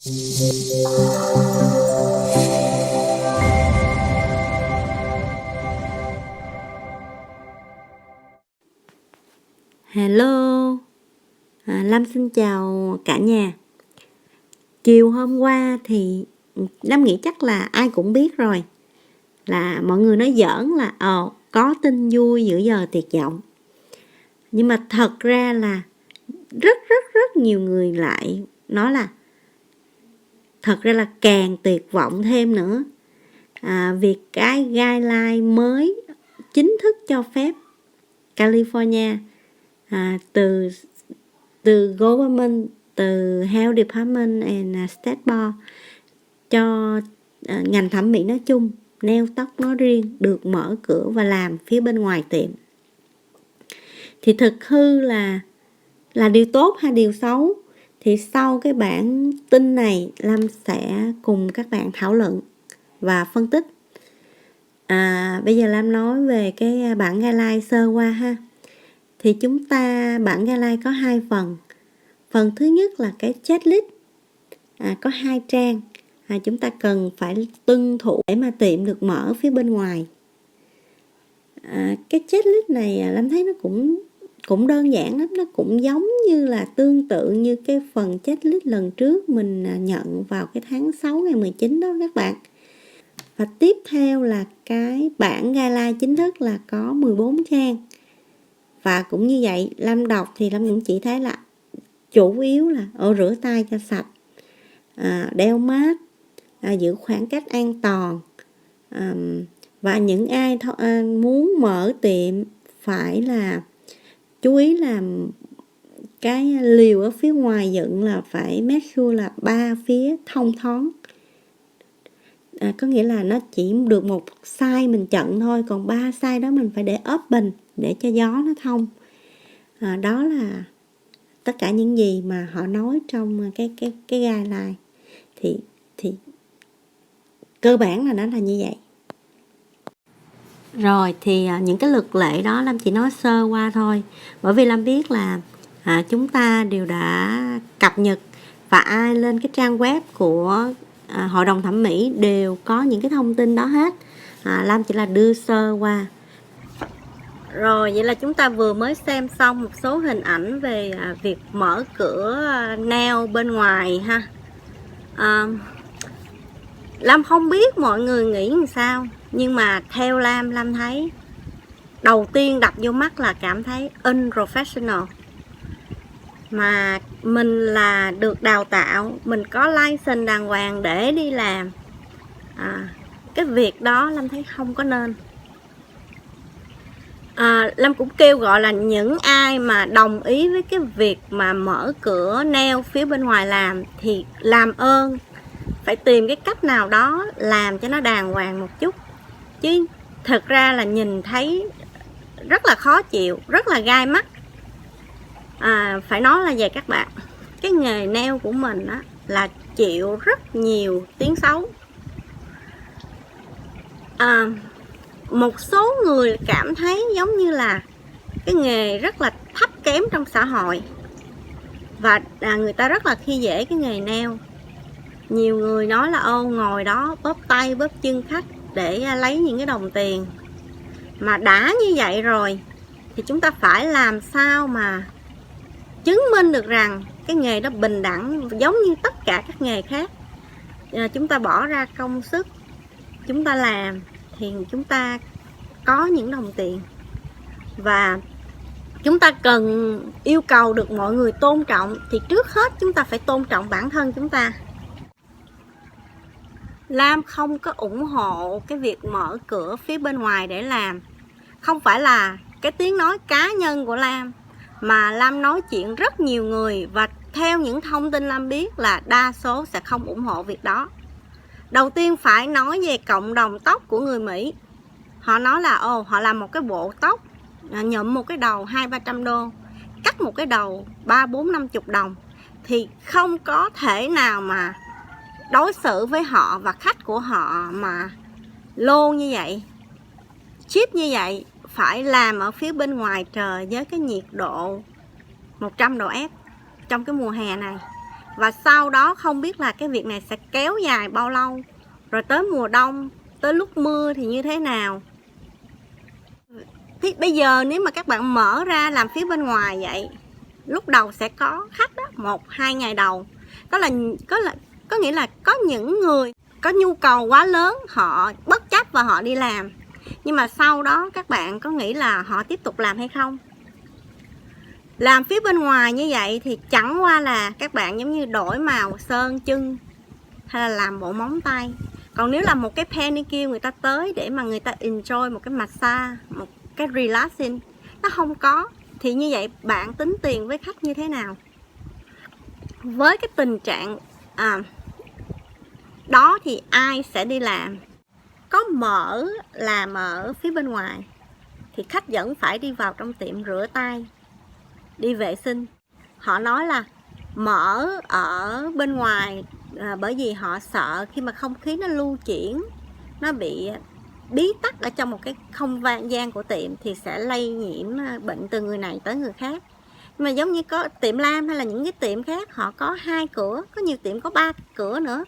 Hello, Lâm xin chào cả nhà. Chiều hôm qua thì Lâm nghĩ chắc là ai cũng biết rồi, là mọi người nói giỡn là có tin vui giữa giờ tuyệt vọng. Nhưng mà thật ra là rất nhiều người lại nói là thật ra là càng tuyệt vọng thêm nữa. Việc cái guideline mới chính thức cho phép California từ government, từ Health Department and State Board cho ngành thẩm mỹ nói chung, nail tóc nói riêng được mở cửa và làm phía bên ngoài tiệm. Thì thực hư là điều tốt hay điều xấu? Thì sau cái bản tin này, Lâm sẽ cùng các bạn thảo luận và phân tích. Bây giờ Lâm nói về cái bản guideline sơ qua ha. Thì bản guideline có 2 phần. Phần thứ nhất là cái checklist, có 2 trang. Chúng ta cần phải tuân thủ để mà tiệm được mở phía bên ngoài. Cái checklist này Lâm thấy nó cũng đơn giản lắm, nó cũng giống như là tương tự như cái phần checklist lần trước mình nhận vào cái tháng 6 ngày 19 đó các bạn. Và tiếp theo là cái bản guideline chính thức là có 14 trang. Và cũng như vậy, Lâm đọc thì Lâm cũng chỉ thấy là chủ yếu là rửa tay cho sạch, đeo mask, giữ khoảng cách an toàn, và những ai muốn mở tiệm phải là chú ý là cái liều ở phía ngoài dựng là phải make sure là 3 phía thông thoáng. Có nghĩa là nó chỉ được một side mình chận thôi, còn 3 side đó mình phải để open để cho gió nó thông. Đó là tất cả những gì mà họ nói trong cái guideline. Thì cơ bản là nó là như vậy. Rồi thì những cái luật lệ đó Lâm chỉ nói sơ qua thôi, bởi vì Lâm biết là chúng ta đều đã cập nhật và ai lên cái trang web của Hội đồng thẩm mỹ đều có những cái thông tin đó hết. Lâm chỉ là đưa sơ qua. Rồi vậy là chúng ta vừa mới xem xong một số hình ảnh về việc mở cửa nail bên ngoài ha. Lâm không biết mọi người nghĩ làm sao, nhưng mà theo Lâm thấy đầu tiên đập vô mắt là cảm thấy unprofessional. Mà mình là được đào tạo, mình có license đàng hoàng để đi làm, cái việc đó Lâm thấy không có nên. Lâm cũng kêu gọi là những ai mà đồng ý với cái việc mà mở cửa nail phía bên ngoài làm thì làm ơn phải tìm cái cách nào đó làm cho nó đàng hoàng một chút. Chứ thật ra là nhìn thấy rất là khó chịu, rất là gai mắt. Phải nói là về các bạn, cái nghề nail của mình á, là chịu rất nhiều tiếng xấu. Một số người cảm thấy giống như là cái nghề rất là thấp kém trong xã hội, và người ta rất là khi dễ cái nghề nail. Nhiều người nói là ngồi đó bóp tay bóp chân khách để lấy những cái đồng tiền. Mà đã như vậy rồi thì chúng ta phải làm sao mà chứng minh được rằng cái nghề đó bình đẳng giống như tất cả các nghề khác. Chúng ta bỏ ra công sức, chúng ta làm thì chúng ta có những đồng tiền, và chúng ta cần yêu cầu được mọi người tôn trọng. Thì trước hết chúng ta phải tôn trọng bản thân chúng ta. Lam không có ủng hộ cái việc mở cửa phía bên ngoài để làm. Không phải là cái tiếng nói cá nhân của Lam, mà Lam nói chuyện rất nhiều người, và theo những thông tin Lam biết là đa số sẽ không ủng hộ việc đó. Đầu tiên phải nói về cộng đồng tóc của người Mỹ. Họ nói là họ làm một cái bộ tóc, nhuộm một cái đầu 200-300 đô, cắt một cái đầu 3-4-50 đồng, thì không có thể nào mà đối xử với họ và khách của họ mà lô như vậy, cheap như vậy. Phải làm ở phía bên ngoài trời với cái nhiệt độ 100 độ F trong cái mùa hè này. Và sau đó không biết là cái việc này sẽ kéo dài bao lâu, rồi tới mùa đông, tới lúc mưa thì như thế nào. Thì bây giờ nếu mà các bạn mở ra làm phía bên ngoài vậy, lúc đầu sẽ có khách đó, 1-2 ngày đầu. Có nghĩa là có những người có nhu cầu quá lớn, họ bất chấp và họ đi làm. Nhưng mà sau đó các bạn có nghĩ là họ tiếp tục làm hay không? Làm phía bên ngoài như vậy thì chẳng qua là các bạn giống như đổi màu sơn chân hay là làm bộ móng tay. Còn nếu là một cái pedicure, người ta tới để mà người ta enjoy một cái massage, một cái relaxing, nó không có, thì như vậy bạn tính tiền với khách như thế nào? Với cái tình trạng đó thì ai sẽ đi làm? Có mở làm ở phía bên ngoài thì khách vẫn phải đi vào trong tiệm rửa tay, đi vệ sinh. Họ nói là mở ở bên ngoài bởi vì họ sợ khi mà không khí nó lưu chuyển, nó bị bí tắc ở trong một cái không gian của tiệm thì sẽ lây nhiễm bệnh từ người này tới người khác. Nhưng mà giống như có tiệm Lam hay là những cái tiệm khác, họ có 2 cửa, có nhiều tiệm có 3 cửa nữa.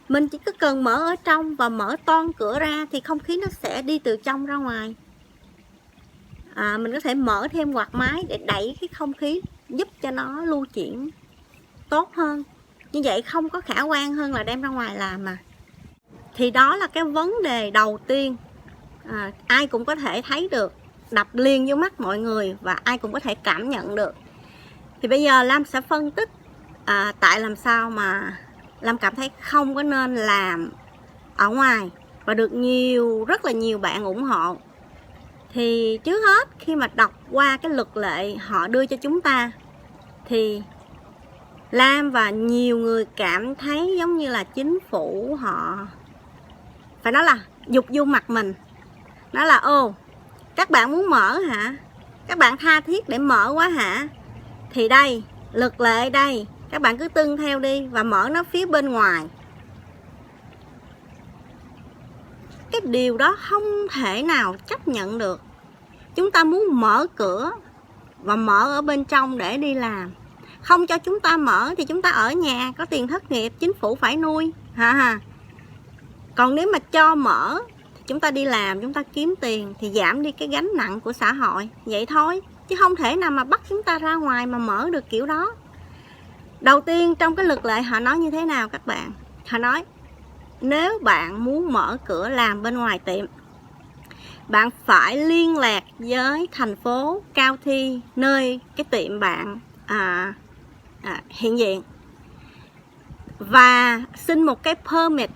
Mình chỉ có cần mở ở trong và mở toang cửa ra thì không khí nó sẽ đi từ trong ra ngoài. Mình có thể mở thêm quạt máy để đẩy cái không khí, giúp cho nó lưu chuyển tốt hơn. Như vậy không có khả quan hơn là đem ra ngoài làm mà. Thì đó là cái vấn đề đầu tiên, ai cũng có thể thấy được, đập liền vô mắt mọi người và ai cũng có thể cảm nhận được. Thì bây giờ Lam sẽ phân tích tại làm sao mà Lam cảm thấy không có nên làm ở ngoài và được rất là nhiều bạn ủng hộ. Thì trước hết khi mà đọc qua cái luật lệ họ đưa cho chúng ta thì Lam và nhiều người cảm thấy giống như là chính phủ họ phải nói là dục vô mặt mình. Nói là các bạn muốn mở hả? Các bạn tha thiết để mở quá hả? Thì đây, luật lệ đây, các bạn cứ tuân theo đi và mở nó phía bên ngoài. Cái điều đó không thể nào chấp nhận được. Chúng ta muốn mở cửa và mở ở bên trong để đi làm. Không cho chúng ta mở thì chúng ta ở nhà có tiền thất nghiệp, chính phủ phải nuôi. Còn nếu mà cho mở thì chúng ta đi làm, chúng ta kiếm tiền thì giảm đi cái gánh nặng của xã hội. Vậy thôi, chứ không thể nào mà bắt chúng ta ra ngoài mà mở được kiểu đó. Đầu tiên trong cái luật lệ họ nói như thế nào các bạn? Họ nói nếu bạn muốn mở cửa làm bên ngoài tiệm, bạn phải liên lạc với thành phố county nơi cái tiệm bạn hiện diện và xin một cái permit.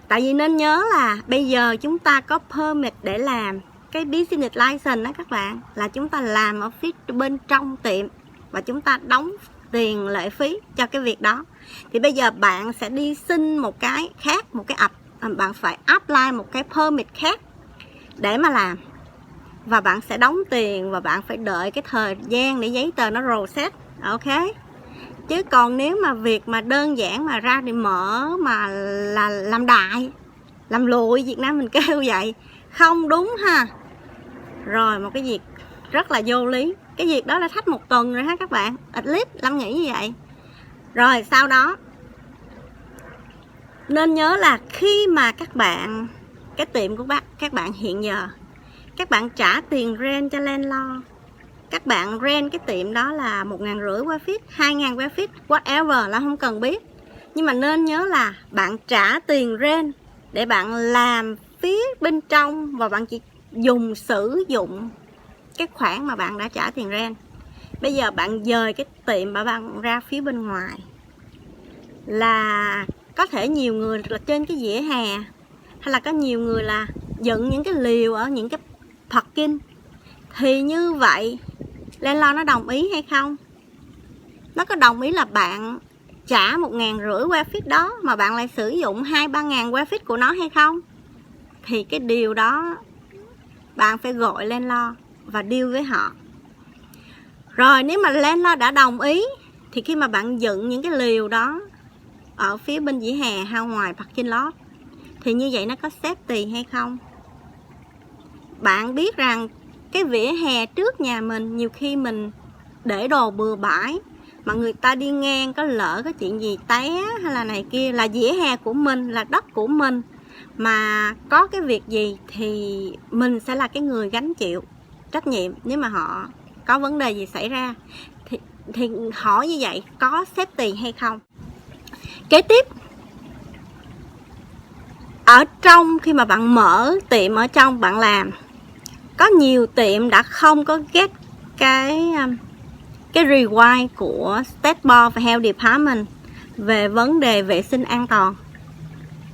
Tại vì nên nhớ là bây giờ chúng ta có permit để làm cái business license đó các bạn, là chúng ta làm ở phía bên trong tiệm và chúng ta đóng tiền lệ phí cho cái việc đó. Thì bây giờ bạn sẽ đi xin một cái khác, bạn phải apply một cái permit khác để mà làm, và bạn sẽ đóng tiền và bạn phải đợi cái thời gian để giấy tờ nó process. Ok, chứ còn nếu mà việc mà đơn giản mà ra đi mở mà là làm đại, làm lụi, Việt Nam mình kêu vậy, không đúng ha. Rồi một cái việc rất là vô lý. Cái việc đó là thách 1 tuần rồi ha các bạn, at least Lâm nghĩ như vậy. Rồi sau đó nên nhớ là khi mà cái tiệm của các bạn hiện giờ, các bạn trả tiền rent cho landlord, các bạn rent cái tiệm đó là 1.500 square feet, 2.000 square feet, whatever là không cần biết. Nhưng mà nên nhớ là bạn trả tiền rent để bạn làm phía bên trong và bạn chỉ sử dụng cái khoản mà bạn đã trả tiền rent. Bây giờ bạn dời cái tiệm mà bạn ra phía bên ngoài, là có thể nhiều người là trên cái vỉa hè, hay là có nhiều người là dựng những cái liều ở những cái parking. Thì như vậy landlord nó đồng ý hay không? Nó có đồng ý là bạn trả 1.500 square feet đó mà bạn lại sử dụng 2-3.000 square feet của nó hay không? Thì cái điều đó bạn phải gọi landlord và deal với họ. Rồi nếu mà landlord đã đồng ý thì khi mà bạn dựng những cái liều đó ở phía bên vỉa hè hay ngoài parking lot thì như vậy nó có safety hay không? Bạn biết rằng cái vỉa hè trước nhà mình nhiều khi mình để đồ bừa bãi, mà người ta đi ngang có lỡ có chuyện gì té hay là này kia, là vỉa hè của mình, là đất của mình, mà có cái việc gì thì mình sẽ là cái người gánh chịu trách nhiệm nếu mà họ có vấn đề gì xảy ra. Thì hỏi như vậy có safety hay không. Kế tiếp, ở trong khi mà bạn mở tiệm ở trong bạn làm, có nhiều tiệm đã không có get cái require của State Board và Health Department về vấn đề vệ sinh an toàn.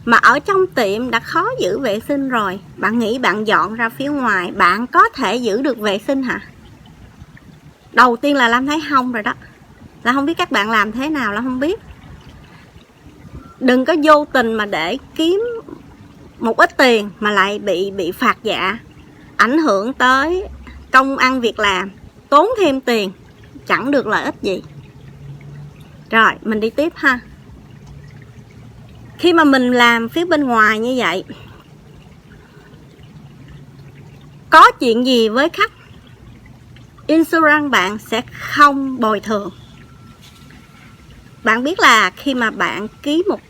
Mà ở trong tiệm đã khó giữ vệ sinh rồi, bạn nghĩ bạn dọn ra phía ngoài bạn có thể giữ được vệ sinh hả? Đầu tiên là Lam thấy không rồi đó. Là không biết các bạn làm thế nào là không biết. Đừng có vô tình mà để kiếm một ít tiền mà lại bị phạt vạ, ảnh hưởng tới công ăn việc làm, tốn thêm tiền, chẳng được lợi ích gì. Rồi mình đi tiếp ha. Khi mà mình làm phía bên ngoài như vậy, có chuyện gì với khách, insurance bạn sẽ không bồi thường. Bạn biết là khi mà bạn ký một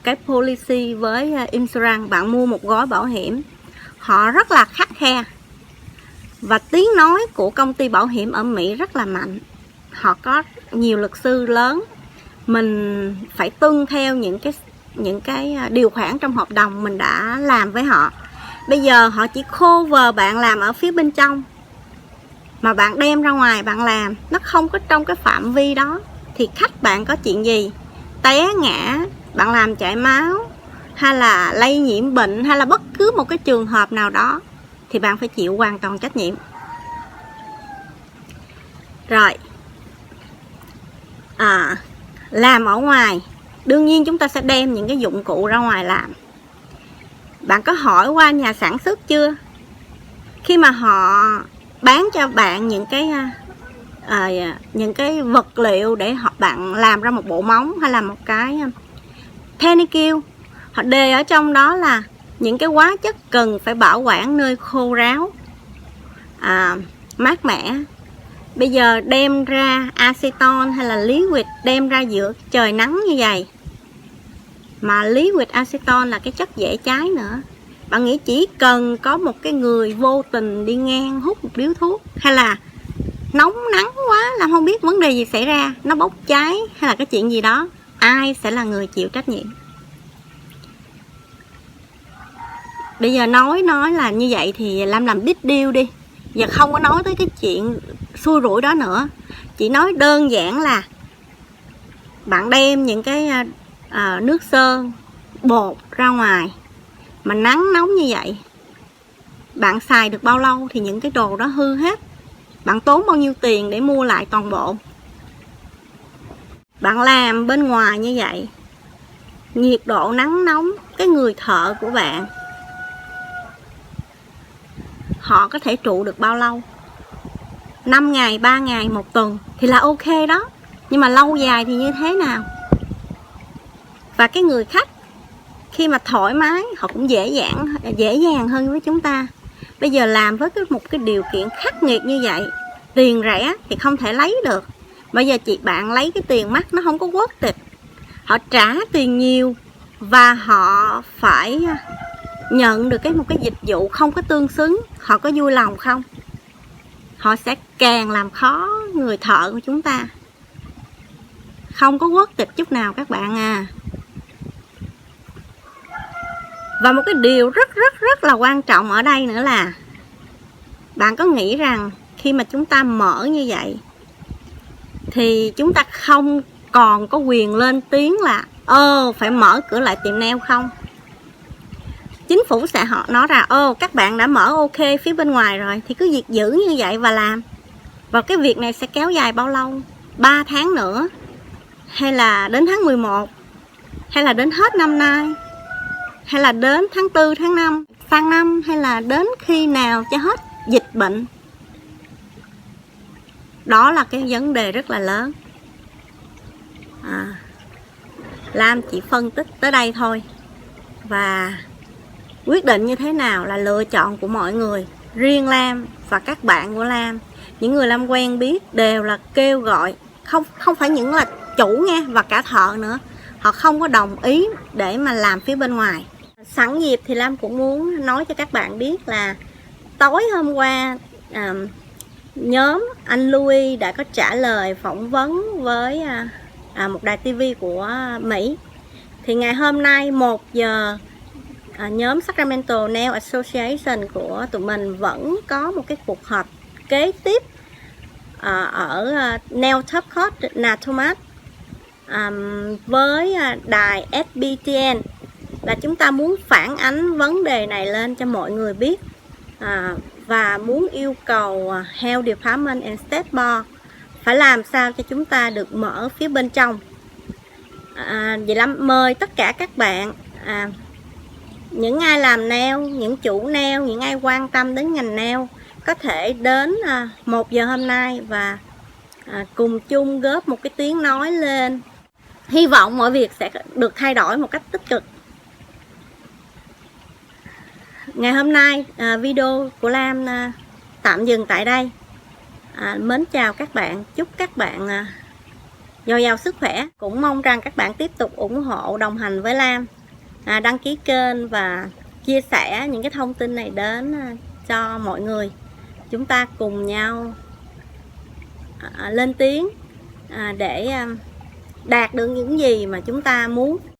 cái policy với insurance, bạn mua một gói bảo hiểm, họ rất là khắt khe. Và tiếng nói của công ty bảo hiểm ở Mỹ rất là mạnh. Họ có nhiều luật sư lớn. Mình phải tuân theo những cái điều khoản trong hợp đồng mình đã làm với họ. Bây giờ họ chỉ cover bạn làm ở phía bên trong, mà bạn đem ra ngoài bạn làm, nó không có trong cái phạm vi đó, thì khách bạn có chuyện gì, té ngã, bạn làm chảy máu, hay là lây nhiễm bệnh, hay là bất cứ một cái trường hợp nào đó, thì bạn phải chịu hoàn toàn trách nhiệm. Rồi làm ở ngoài, đương nhiên chúng ta sẽ đem những cái dụng cụ ra ngoài làm. Bạn có hỏi qua nhà sản xuất chưa? Khi mà họ bán cho bạn những cái vật liệu để bạn làm ra một bộ móng hay là một cái pedicure, họ đề ở trong đó là những cái hóa chất cần phải bảo quản nơi khô ráo, mát mẻ. Bây giờ đem ra acetone hay là liquid đem ra giữa trời nắng như vậy, mà liquid acetone là cái chất dễ cháy nữa. Bạn nghĩ chỉ cần có một cái người vô tình đi ngang hút một điếu thuốc, hay là nóng nắng quá làm không biết vấn đề gì xảy ra, nó bốc cháy hay là cái chuyện gì đó, ai sẽ là người chịu trách nhiệm? Bây giờ nói là như vậy thì làm big deal đi. Giờ không có nói tới cái chuyện xui rủi đó nữa. Chỉ nói đơn giản là bạn đem những cái nước sơn, bột ra ngoài mà nắng nóng như vậy, bạn xài được bao lâu thì những cái đồ đó hư hết. Bạn tốn bao nhiêu tiền để mua lại toàn bộ. Bạn làm bên ngoài như vậy, nhiệt độ nắng nóng, cái người thợ của bạn họ có thể trụ được bao lâu? 5 ngày, 3 ngày, 1 tuần thì là ok đó. Nhưng mà lâu dài thì như thế nào? Và cái người khách khi mà thoải mái, họ cũng dễ dàng hơn với chúng ta. Bây giờ làm với một cái điều kiện khắc nghiệt như vậy, tiền rẻ thì không thể lấy được. Bây giờ bạn lấy cái tiền mắc nó không có worth it. Họ trả tiền nhiều và họ phải nhận được một cái dịch vụ không có tương xứng. Họ có vui lòng không? Họ sẽ càng làm khó người thợ của chúng ta. Không có worth it chút nào các bạn à. Và một cái điều rất là quan trọng ở đây nữa là, bạn có nghĩ rằng khi mà chúng ta mở như vậy thì chúng ta không còn có quyền lên tiếng là phải mở cửa lại tiệm nail không? Chính phủ sẽ họ nói ra các bạn đã mở ok phía bên ngoài rồi thì cứ việc giữ như vậy và làm. Và cái việc này sẽ kéo dài bao lâu? 3 tháng nữa, hay là đến tháng 11, hay là đến hết năm nay, hay là đến tháng 4, tháng 5 sang năm, hay là đến khi nào cho hết dịch bệnh? Đó là cái vấn đề rất là lớn. Lam chỉ phân tích tới đây thôi. Và quyết định như thế nào là lựa chọn của mọi người. Riêng Lam và các bạn của Lam, những người Lam quen biết đều là kêu gọi, không phải những là chủ nha, và cả thợ nữa, họ không có đồng ý để mà làm phía bên ngoài. Sẵn dịp thì Lam cũng muốn nói cho các bạn biết là tối hôm qua nhóm anh Louis đã có trả lời phỏng vấn với một đài TV của Mỹ. Thì ngày hôm nay 1 giờ nhóm Sacramento Nail Association của tụi mình vẫn có một cái cuộc họp kế tiếp ở Nail Top Coat Natomat với đài SBTN, là chúng ta muốn phản ánh vấn đề này lên cho mọi người biết, và muốn yêu cầu Health Department and State Board phải làm sao cho chúng ta được mở phía bên trong. Vậy là mời tất cả các bạn, những ai làm nail, những chủ nail, những ai quan tâm đến ngành nail có thể đến 1 giờ hôm nay và cùng chung góp một cái tiếng nói lên. Hy vọng mọi việc sẽ được thay đổi một cách tích cực. Ngày hôm nay video của Lam tạm dừng tại đây. Mến chào các bạn, chúc các bạn dồi dào sức khỏe. Cũng mong rằng các bạn tiếp tục ủng hộ, đồng hành với Lam, đăng ký kênh và chia sẻ những cái thông tin này đến cho mọi người. Chúng ta cùng nhau lên tiếng để đạt được những gì mà chúng ta muốn.